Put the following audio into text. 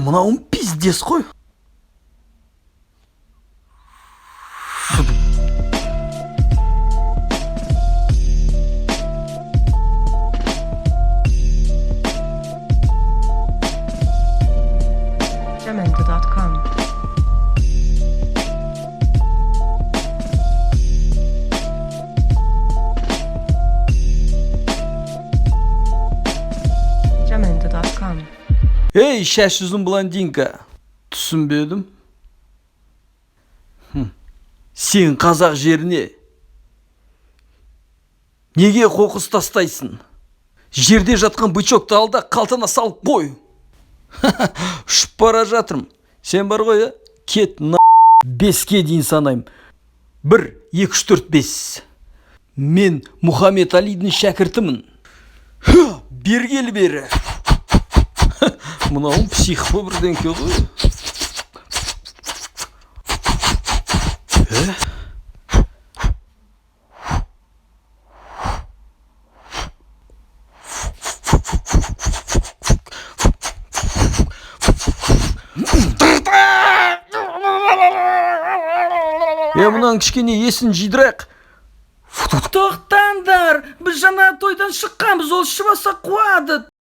Мынауың пиздес қой. Jamendo.com. Jamendo.com. Ей, шаш uzun блондинка. Түсінбедім. Сен қазақ жеріне неге қоқыс тастайсың? Жерде жатқан бычокты ал да қалтана салып қой. Ұшып бара жатырмын. Сен бар ғой, кет на 5-ке дейін санайым. 1, 2, 3, 4, 5. Мен Мұхаммед Алидің шәкіртімін. Бергелі бері. Мынауың психо бірдеңке ғой. Мұнан кішкене есін жидырайық. Тоқтаңдар, біз жаңа тойдан шыққанбыз, ол шыбаса қуады.